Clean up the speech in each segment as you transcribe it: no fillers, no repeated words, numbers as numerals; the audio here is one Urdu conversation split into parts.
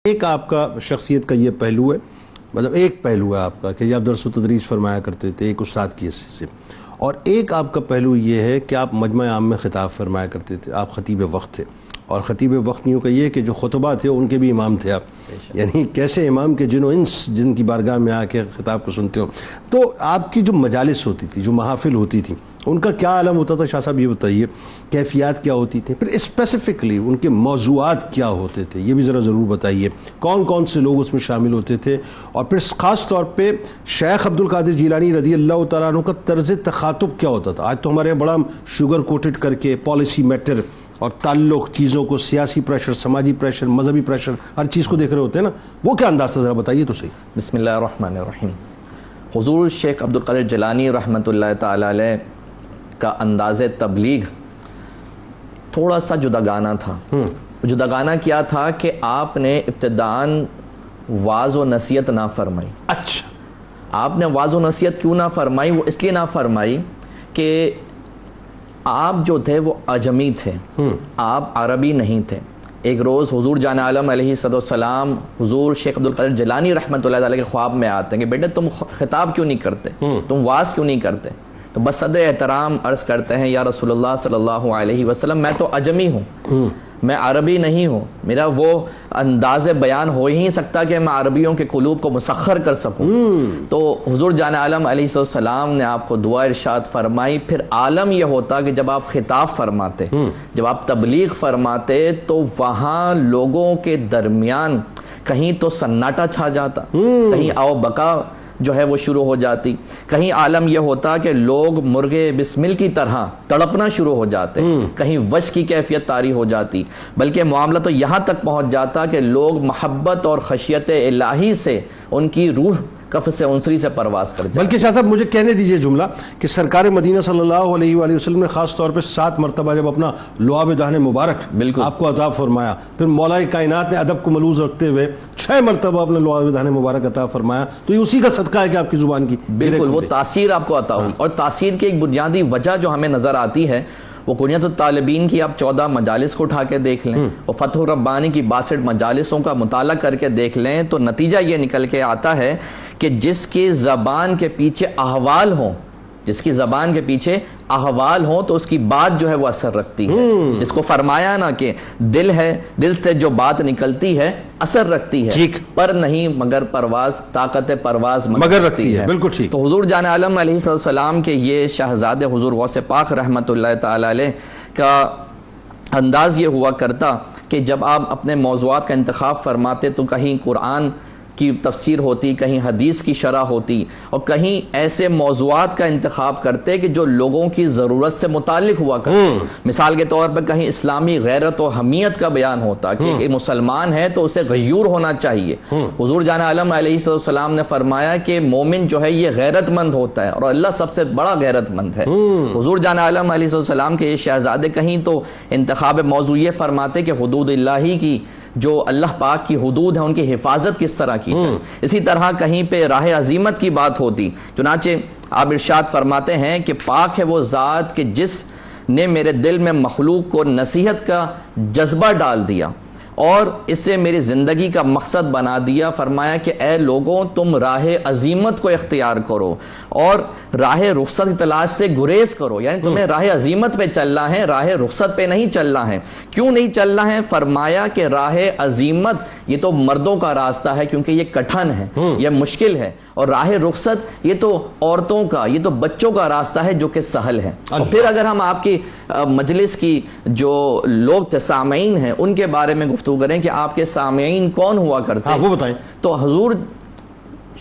ایک آپ کا شخصیت کا یہ پہلو ہے، مطلب ایک پہلو ہے آپ کا کہ آپ درس و تدریس فرمایا کرتے تھے ایک استاد کی حیثیت سے، اور ایک آپ کا پہلو یہ ہے کہ آپ مجمع عام میں خطاب فرمایا کرتے تھے، آپ خطیب وقت تھے، اور خطیب وقت یوں کہ یہ کہ جو خطبہ تھے ان کے بھی امام تھے آپ، یعنی کیسے امام کے جن و انس جن کی بارگاہ میں آ کے خطاب کو سنتے ہو، تو آپ کی جو مجالس ہوتی تھی، جو محافل ہوتی تھی، ان کا کیا عالم ہوتا تھا؟ شاہ صاحب یہ بتائیے، کیفیات کیا ہوتی تھی، پھر اسپیسیفکلی ان کے موضوعات کیا ہوتے تھے، یہ بھی ذرا ضرور بتائیے، کون کون سے لوگ اس میں شامل ہوتے تھے، اور پھر خاص طور پہ شیخ عبد القادر جیلانی رضی اللہ تعالیٰ عنہ کا طرز تخاطب کیا ہوتا تھا؟ آج تو ہمارے بڑا شوگر کوٹڈ کر کے پالیسی میٹر اور تعلق چیزوں کو، سیاسی پریشر، سماجی پریشر، مذہبی پریشر، ہر چیز کو دیکھ رہے ہوتے ہیں نا، وہ کیا انداز تھا ذرا بتائیے تو صحیح۔ بسم اللہ الرحمن الرحیم۔ حضور شیخ عبد القادر جیلانی رحمۃ اللہ تعالی علیہ کا انداز تبلیغ تھوڑا سا جداگانہ تھا۔ جداگانہ کیا تھا کہ آپ نے ابتداً واعظ و نصیحت نہ فرمائی۔ اچھا، آپ نے واعظ و نصیحت کیوں نہ فرمائی؟ وہ اس لیے نہ فرمائی کہ آپ جو تھے وہ عجمی تھے، آپ عربی نہیں تھے۔ ایک روز حضور جان عالم علیہ السلام حضور شیخ عبد القادر جیلانی رحمۃ اللہ تعالی کے خواب میں آتے ہیں کہ بیٹے تم خطاب کیوں نہیں کرتے، تم واعظ کیوں نہیں کرتے؟ تو بس صد احترام عرض کرتے ہیں یا رسول اللہ صلی اللہ علیہ وسلم، میں تو عجمی ہوں، میں عربی نہیں ہوں، میرا وہ انداز بیان ہو ہی نہیں سکتا کہ میں عربیوں کے قلوب کو مسخر کر سکوں۔ تو حضور جان عالم علیہ السلام نے آپ کو دعا ارشاد فرمائی۔ پھر عالم یہ ہوتا کہ جب آپ خطاب فرماتے، جب آپ تبلیغ فرماتے، تو وہاں لوگوں کے درمیان کہیں تو سناٹا چھا جاتا، کہیں آؤ بکا جو ہے وہ شروع ہو جاتی، کہیں عالم یہ ہوتا کہ لوگ مرغے بسمل کی طرح تڑپنا شروع ہو جاتے، کہیں وش کی کیفیت طاری ہو جاتی، بلکہ معاملہ تو یہاں تک پہنچ جاتا کہ لوگ محبت اور خشیت الہی سے ان کی روح کف سے انسری سے پرواز کر جاتے۔ بلکہ شاہ صاحب مجھے کہنے دیجئے جملہ کہ سرکار مدینہ صلی اللہ علیہ وآلہ وسلم نے خاص طور پہ 7 مرتبہ جب اپنا لعاب دہن مبارک آپ کو عطا فرمایا، پھر مولا کائنات نے ادب کو ملوز رکھتے ہوئے 6 مرتبہ اپنا لعاب دہن مبارک عطا فرمایا، تو یہ اسی کا صدقہ ہے کہ آپ کی زبان کی بالکل وہ تاثیر آپ کو عطا ہوئی۔ اور تاثیر کی ایک بنیادی وجہ جو ہمیں نظر آتی ہے وہ کنیت الطالبین کی آپ 14 مجالس کو اٹھا کے دیکھ لیں، اور فتح الربانی کی 62 مجالسوں کا مطالعہ کر کے دیکھ لیں، تو نتیجہ یہ نکل کے آتا ہے کہ جس کی زبان کے پیچھے احوال ہوں، جس کی زبان کے پیچھے احوال ہوں تو اس کی بات جو ہے وہ اثر رکھتی ہے۔ جس کو فرمایا نا کہ دل ہے، دل سے جو بات نکلتی ہے اثر رکھتی ہے، پر نہیں مگر پرواز، طاقت پرواز مگر رکھتی ہے۔ بالکل ٹھیک۔ تو حضور جان عالم علیہ السلام کے یہ شہزادے حضور غوث پاک رحمۃ اللہ تعالی علیہ کا انداز یہ ہوا کرتا کہ جب آپ اپنے موضوعات کا انتخاب فرماتے تو کہیں قرآن کی تفسیر ہوتی، کہیں حدیث کی شرح ہوتی، اور کہیں ایسے موضوعات کا انتخاب کرتے کہ جو لوگوں کی ضرورت سے متعلق ہوا کرتے۔ مثال کے طور پر کہیں اسلامی غیرت و حمیت کا بیان ہوتا کہ ایک مسلمان ہے تو اسے غیور ہونا چاہیے۔ حضور جان عالم علیہ السلام نے فرمایا کہ مومن جو ہے یہ غیرت مند ہوتا ہے، اور اللہ سب سے بڑا غیرت مند ہے۔ حضور جان عالم علیہ السلام کے یہ شہزادے کہیں تو انتخاب موضوع یہ فرماتے کہ حدود اللہ کی، جو اللہ پاک کی حدود ہیں ان کی حفاظت کس طرح کی جائے۔ اسی طرح کہیں پہ راہ عظیمت کی بات ہوتی، چنانچہ آپ ارشاد فرماتے ہیں کہ پاک ہے وہ ذات کہ جس نے میرے دل میں مخلوق کو نصیحت کا جذبہ ڈال دیا اور اسے میری زندگی کا مقصد بنا دیا۔ فرمایا کہ اے لوگوں تم راہ عظیمت کو اختیار کرو اور راہ رخصت کی تلاش سے گریز کرو، یعنی تمہیں راہ عظیمت پہ چلنا ہے، راہ رخصت پہ نہیں چلنا ہے۔ کیوں نہیں چلنا ہے؟ فرمایا کہ راہ عظیمت یہ تو مردوں کا راستہ ہے کیونکہ یہ کٹھن ہے، یہ مشکل ہے، اور راہ رخصت یہ تو عورتوں کا، یہ تو بچوں کا راستہ ہے جو کہ سہل ہے۔ اور پھر اگر ہم آپ کی مجلس کی جو لوگ تھے سامعین ہیں ان کے بارے میں گفتگو کریں کہ آپ کے سامعین کون ہوا کرتے ہیں، وہ بتائیں۔ تو حضور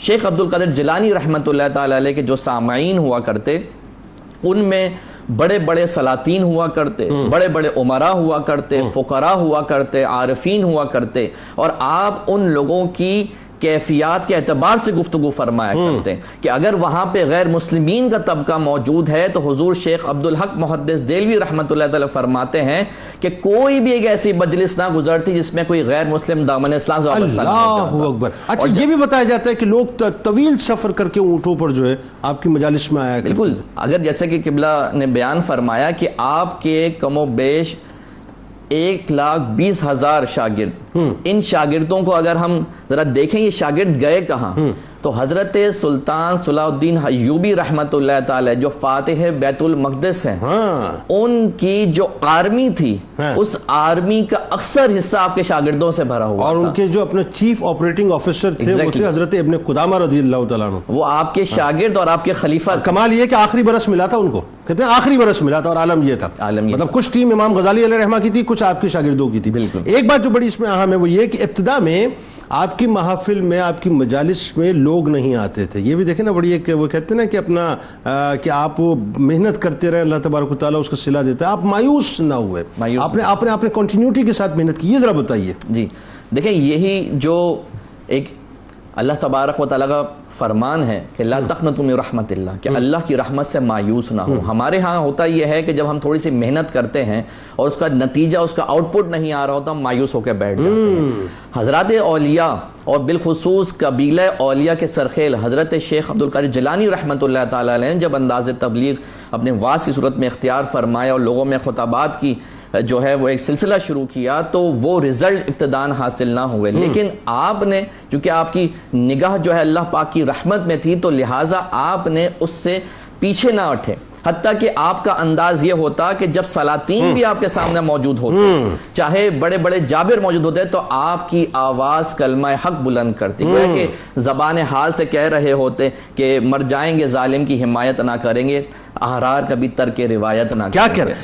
شیخ عبد القادر جیلانی رحمۃ اللہ تعالی علیہ کے جو سامعین ہوا کرتے ان میں بڑے بڑے سلاطین ہوا کرتے، بڑے بڑے عمراء ہوا کرتے، فقراء ہوا کرتے، عارفین ہوا کرتے، اور آپ ان لوگوں کی کیفیات کے اعتبار سے گفتگو فرمایا کرتے ہیں کہ اگر وہاں پہ غیر مسلمین کا طبقہ موجود ہے تو حضور شیخ عبدالحق محدث دہلوی رحمۃ اللہ تعالی فرماتے ہیں کہ کوئی بھی ایک ایسی مجلس نہ گزرتی جس میں کوئی غیر مسلم دامن اسلام سے وابستہ نہ ہو جاتا۔ اللہ اکبر۔ اچھا یہ بھی بتایا جاتا ہے کہ لوگ طویل سفر کر کے اونٹوں پر جو ہے آپ کی مجالس میں آیا کرتے ہیں۔ بالکل، اگر جیسے کہ قبلہ نے بیان فرمایا کہ آپ کے کم و بیش 1,20,000 شاگرد. ان شاگردوں کو اگر ہم ذرا دیکھیں یہ شاگرد گئے کہاں, تو حضرت سلطان صلاح الدین ایوبی رحمت اللہ تعالی جو فاتح بیت المقدس ہیں, ان کی جو آرمی تھی اس آرمی کا اکثر حصہ آپ کے شاگردوں سے بھرا ہوا اور تھا. ان کے جو اپنے چیف آپریٹنگ آفیسر تھے وہ تھے حضرت ابن قدامہ رضی اللہ تعالیٰ عنہ. وہ آپ کے شاگرد اور آپ کے خلیفہ. کمال یہ کہ آخری برس ملا تھا ان کو, کہتے ہیں آخری برس ملا تھا, اور عالم یہ تھا مطلب کچھ ٹیم امام غزالی علیہ رحمہ کی تھی, کچھ آپ کے شاگردوں کی تھی. بالکل. ایک بات جو بڑی اس میں اہم ہے وہ یہ کہ ابتدا میں آپ کی محافل میں, آپ کی مجالس میں لوگ نہیں آتے تھے. یہ بھی دیکھیں نا بڑی ایک, وہ کہتے ہیں نا کہ اپنا کہ آپ محنت کرتے رہے, اللہ تبارک و تعالیٰ اس کا صلہ دیتا ہے. آپ مایوس نہ ہوئے, آپ نے کنٹینیوٹی کے ساتھ محنت کی. یہ ذرا بتائیے. جی دیکھیں, یہی جو ایک اللہ تبارک و تعالیٰ کا فرمان ہے کہ لا تقنطوا من رحمت اللہ, کہ اللہ کی رحمت سے مایوس نہ ہو. ہمارے ہاں ہوتا یہ ہے کہ جب ہم تھوڑی سی محنت کرتے ہیں اور اس کا نتیجہ, اس کا آؤٹ پٹ نہیں آ رہا ہوتا, ہم مایوس ہو کے بیٹھ جاتے ہیں. حضرات اولیاء اور بالخصوص قبیلہ اولیاء کے سرخیل حضرت شیخ عبد القادر جیلانی رحمت اللہ تعالی علیہ نے جب انداز تبلیغ اپنے واعظ کی صورت میں اختیار فرمایا اور لوگوں میں خطابات کی جو ہے وہ ایک سلسلہ شروع کیا, تو وہ رزلٹ ابتدان حاصل نہ ہوئے. لیکن آپ نے, چونکہ آپ کی نگاہ جو ہے اللہ پاک کی رحمت میں تھی, تو لہٰذا آپ نے اس سے پیچھے نہ ہٹے. حتیٰ کہ آپ کا انداز یہ ہوتا کہ جب سلاطین بھی آپ کے سامنے موجود ہوتے, چاہے بڑے بڑے جابر موجود ہوتے, تو آپ کی آواز کلمہ حق بلند کرتی, گویا کہ زبان حال سے کہہ رہے ہوتے کہ مر جائیں گے ظالم کی حمایت نہ کریں گے, احرار کبھی ترک روایت نہ کریں گے.